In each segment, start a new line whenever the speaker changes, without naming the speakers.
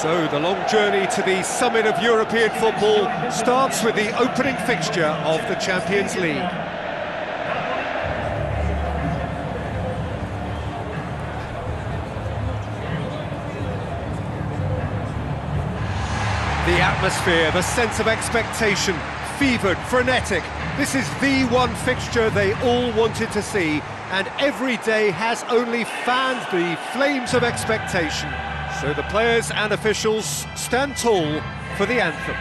So the long journey to the summit of European football starts with the opening fixture of the Champions League. The atmosphere, the sense of expectation, fevered, frenetic. This is the one fixture they all wanted to see, and every day has only fanned the flames of expectation. So the players and officials stand tall for the anthem.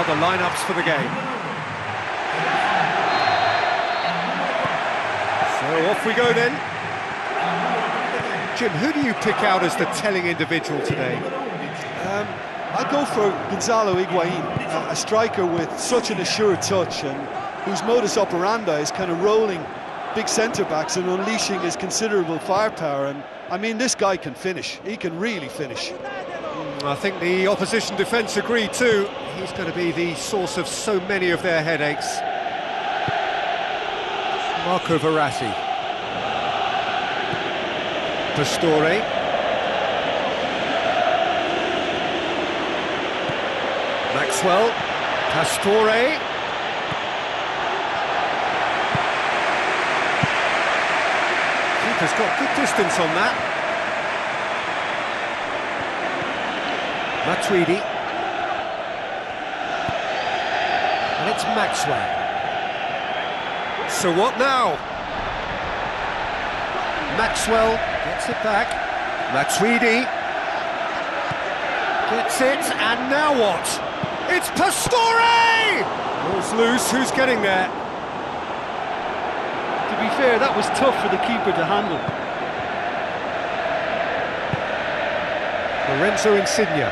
The lineups for the game. So off we go then. Jim, who do you pick out as the telling individual today?
I'd go for Gonzalo Higuain, a striker with such an assured touch and whose modus operandi is kind of rolling big centre-backs and unleashing his considerable firepower. And I mean, this guy can finish. He can really finish.
I think the opposition defence agree too. He's going to be the source of so many of their headaches. Marco Verratti. Pastore. Maxwell. Pastore. Keeper's got good distance on that. Matuidi. And it's Maxwell. So what now? Maxwell gets it back. Matuidi gets it, and now what? It's Pastore! Ball's loose, who's getting there?
To be fair, that was tough for the keeper to handle.
Lorenzo Insigne.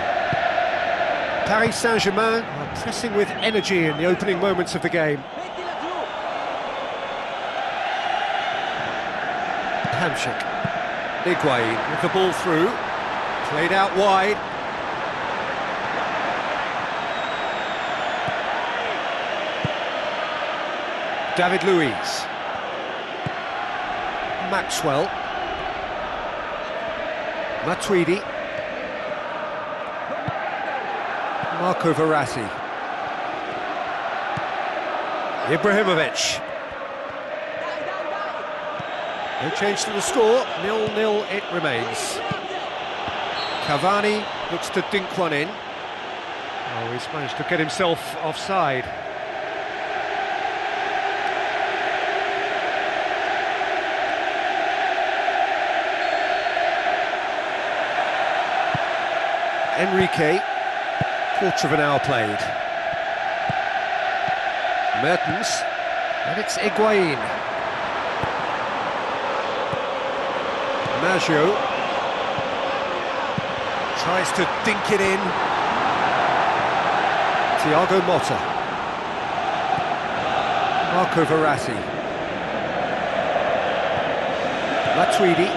Paris Saint-Germain are pressing with energy in the opening moments of the game. Hamsik. Higuain with the ball through. Played out wide. David Luiz. Maxwell. Matuidi. Marco Verratti. Ibrahimovic. No change to the score, 0-0 it remains. Cavani looks to dink one in. Oh, he's managed to get himself offside. Enrique. Quarter of an hour played. Mertens, and it's Higuain. Maggio tries to dink it in. Thiago Motta. Marco Verratti. Matuidi.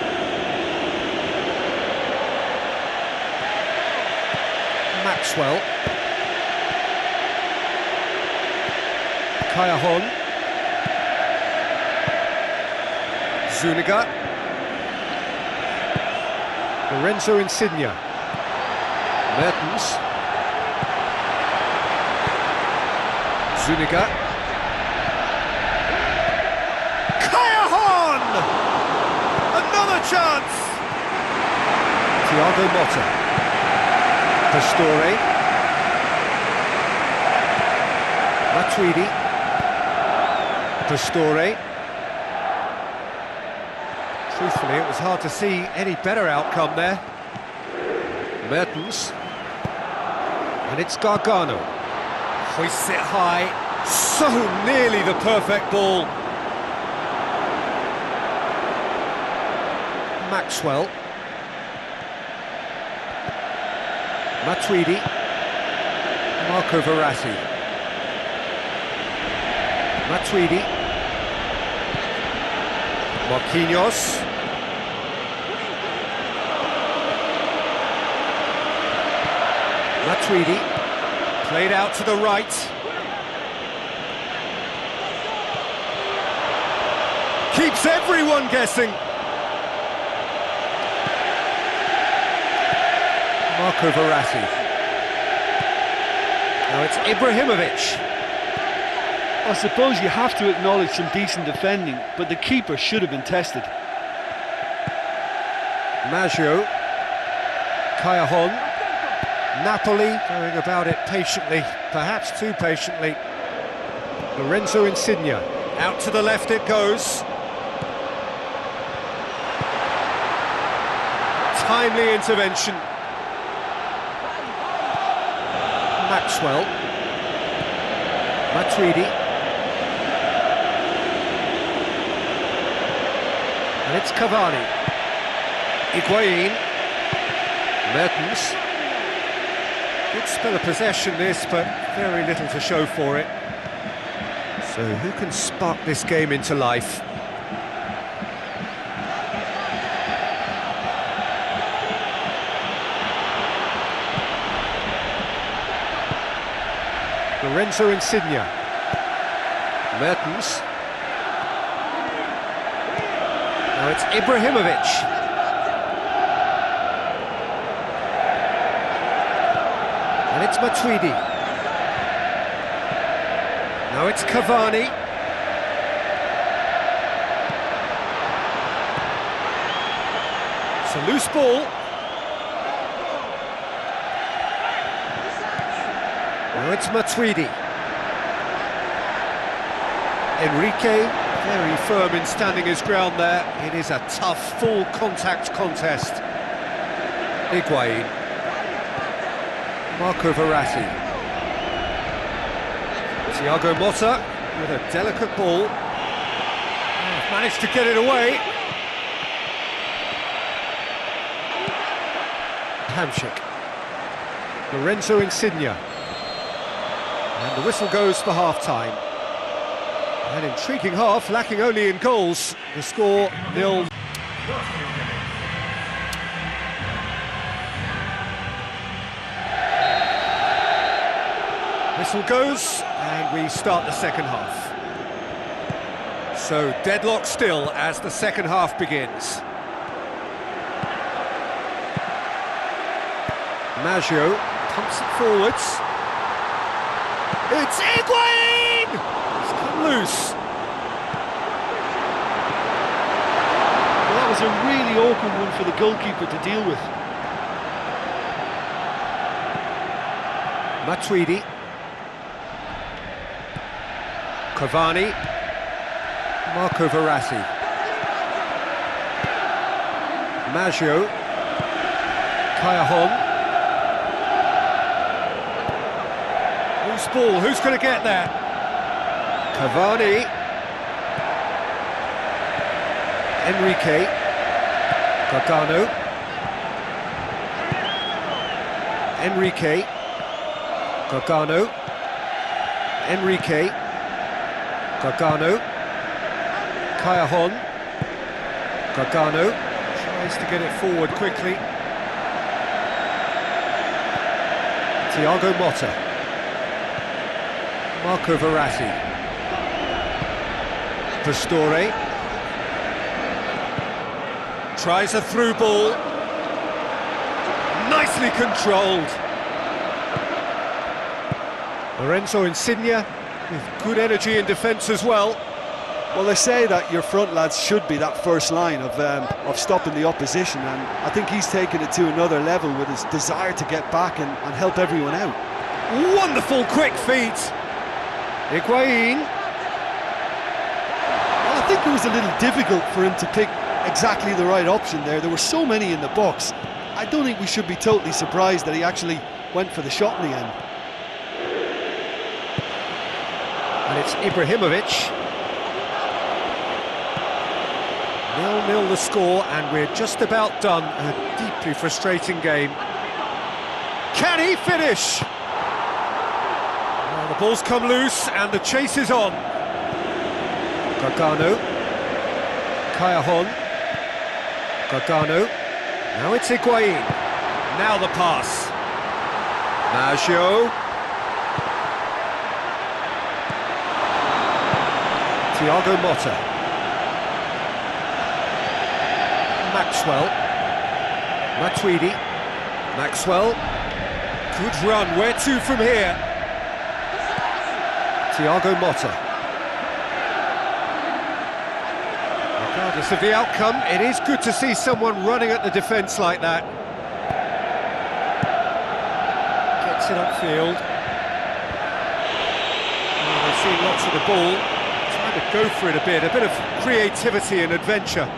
Maxwell. Kayahon. Zuniga. Lorenzo Insigne. Mertens. Zuniga. Kayahon! Another chance! Thiago Motta. Pastore. Matuidi. Pastore. Truthfully, it was hard to see any better outcome there. Mertens. And it's Gargano. Hoists it high, So nearly the perfect ball. Maxwell. Matuidi. Marco Verratti. Matuidi. Marquinhos. Matuidi. Played out to the right. Keeps everyone guessing. Marco Verratti. Now it's Ibrahimovic.
I suppose you have to acknowledge some decent defending, but the keeper should have been tested.
Maggio. Callejon. Napoli going about it patiently, perhaps too patiently. Lorenzo Insigne. Out to the left it goes. Timely intervention. Maxwell. Matuidi. And it's Cavani. Higuain. Mertens. Good spell of possession this, but very little to show for it. So who can spark this game into life? Lorenzo Insigne. Mertens. Now it's Ibrahimovic. And it's Matuidi. Now it's Cavani. It's a loose ball. Now it's Matuidi. Enrique, very firm in standing his ground there. It is a tough, full contact contest. Higuain. Marco Verratti. Thiago Motta with a delicate ball. Oh, managed to get it away. Hamsik. Lorenzo Insigne. And the whistle goes for half-time. An intriguing half, lacking only in goals. The score 0. Whistle goes, and we start the second half. So deadlock still as the second half begins. Maggio pumps it forwards. It's Higuain! It's come loose.
Well, that was a really awkward one for the goalkeeper to deal with.
Matuidi. Cavani. Marco Verratti. Maggio. Callejon. Loose ball, who's going to get there? Cavani. Enrique. Gargano. Enrique. Gargano. Enrique. Gargano. Callejon. Gargano tries to get it forward quickly. Thiago Motta. Marco Verratti. Pastore. Tries a through ball. Nicely controlled. Lorenzo Insigne with good energy in defence as well.
Well, they say that your front lads should be that first line of stopping the opposition, and I think he's taken it to another level with his desire to get back and help everyone out.
Wonderful quick feet. Higuain.
Well, I think it was a little difficult for him to pick exactly the right option there. There were so many in the box. I don't think we should be totally surprised that he actually went for the shot in the end.
And it's Ibrahimovic. 0-0 the score, and we're just about done. A deeply frustrating game. Can he finish? Well, the ball's come loose, and the chase is on. Gargano. Callejon. Gargano. Now it's Higuain. Now the pass. Maggio. Thiago Motta. Maxwell. Matuidi. Maxwell. Good run. Where to from here? Thiago Motta. Regardless of the outcome, it is good to see someone running at the defence like that. Gets it upfield. Oh, they've seen lots of the ball. Trying to go for it a bit of creativity and adventure.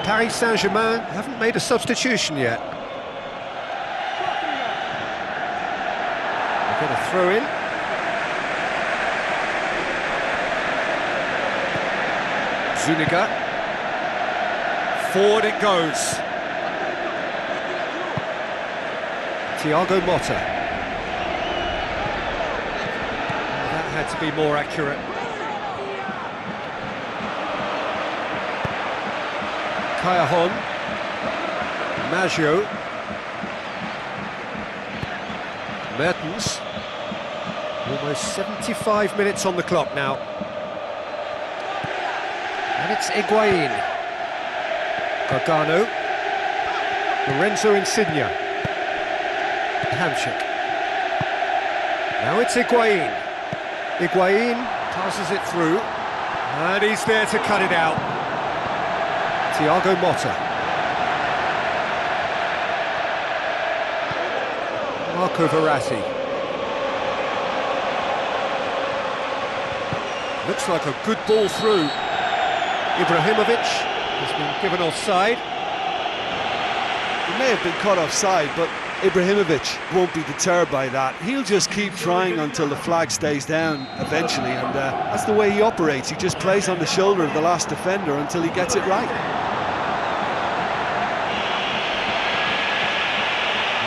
Paris Saint-Germain haven't made a substitution yet. They've got a throw in. Zuniga. Forward it goes. Thiago Motta. That had to be more accurate. Callejon. Maggio. Mertens. Almost 75 minutes on the clock now. And it's Higuain. Gargano. Lorenzo Insigne. Hamsik. Now it's Higuain. Higuain passes it through. And he's there to cut it out. Thiago Motta. Marco Verratti. Looks like a good ball through. Ibrahimovic has been given offside.
He may have been caught offside, but Ibrahimovic won't be deterred by that. He'll just keep trying until the flag stays down eventually, and that's the way he operates. He just plays on the shoulder of the last defender until he gets it right.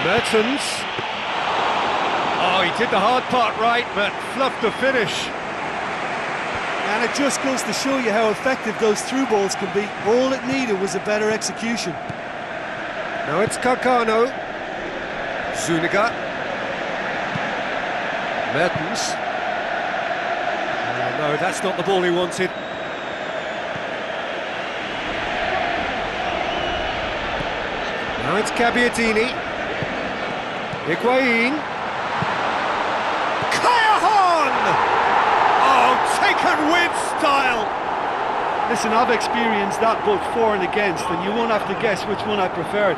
Mertens. Oh, he did the hard part right, but fluffed the finish.
And it just goes to show you how effective those through balls can be. All it needed was a better execution.
Now it's Gargano. Zuniga. Mertens. Oh, no, that's not the ball he wanted. Now it's Gabbiadini. Higuain. Callejon! Oh, taken with style!
Listen, I've experienced that both for and against, and you won't have to guess which one I preferred.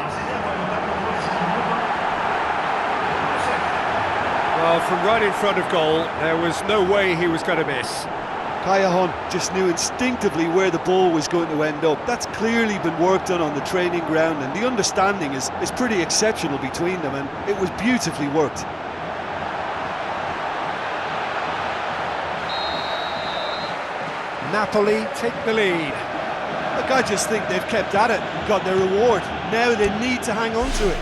Well, from right in front of goal, there was no way he was going to miss.
Callejon just knew instinctively where the ball was going to end up. That's clearly been worked on the training ground, and the understanding is pretty exceptional between them, and it was beautifully worked.
Napoli take the lead.
Look, I just think they've kept at it and got their reward. Now they need to hang on to it.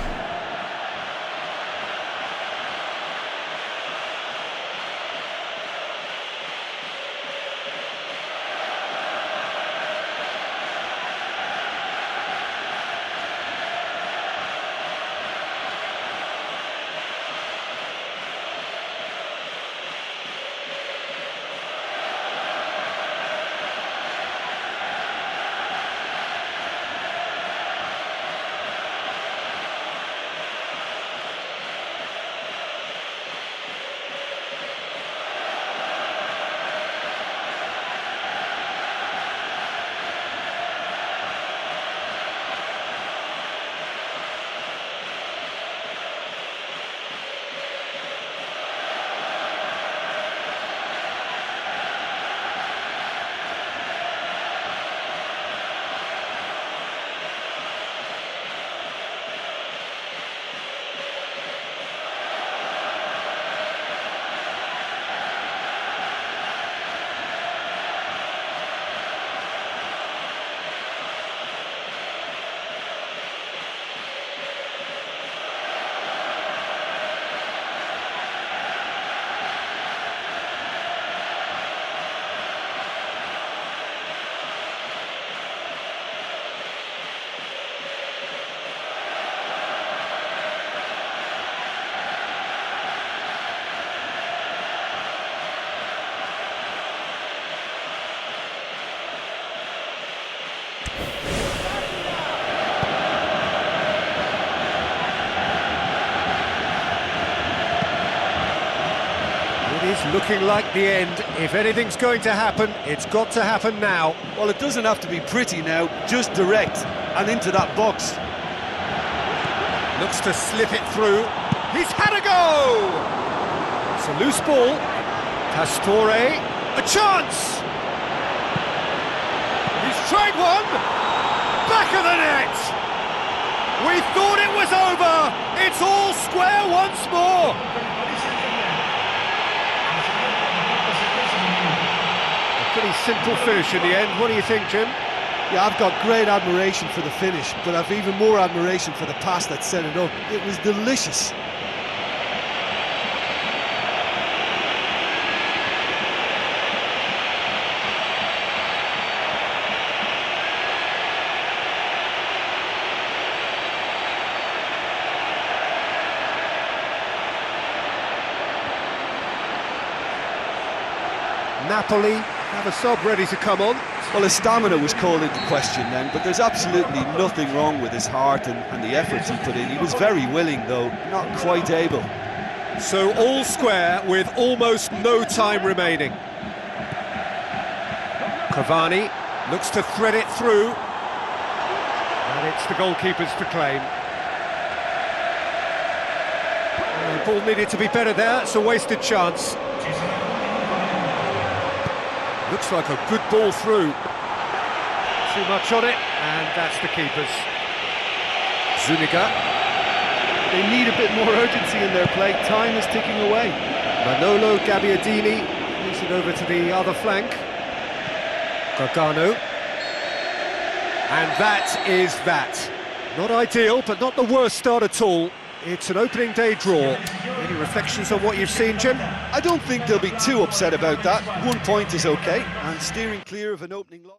It is looking like the end. If anything's going to happen, it's got to happen now.
Well, it doesn't have to be pretty now, just direct and into that box.
Looks to slip it through. He's had a go! It's a loose ball. Pastore, a chance! He's tried one! Back of the net! We thought it was over! It's all square once more! A pretty simple finish in the end. What do you think, Jim?
Yeah, I've got great admiration for the finish, but I've even more admiration for the pass that set it up. It was delicious.
Napoli have a sub ready to come on.
Well, his stamina was called into question then, but there's absolutely nothing wrong with his heart and the efforts he put in. He was very willing, though, not quite able.
So all square with almost no time remaining. Cavani looks to thread it through. And it's the goalkeepers to claim. The ball needed to be better there, it's a wasted chance. Looks like a good ball through. Too much on it, and that's the keepers. Zuniga.
They need a bit more urgency in their play. Time is ticking away.
Manolo Gabbiadini moves it over to the other flank. Gargano. And that is that. Not ideal, but not the worst start at all. It's an opening day draw. Any reflections on what you've seen, Jim?
I don't think they'll be too upset about that. 1 point is okay, and steering clear of an opening loss.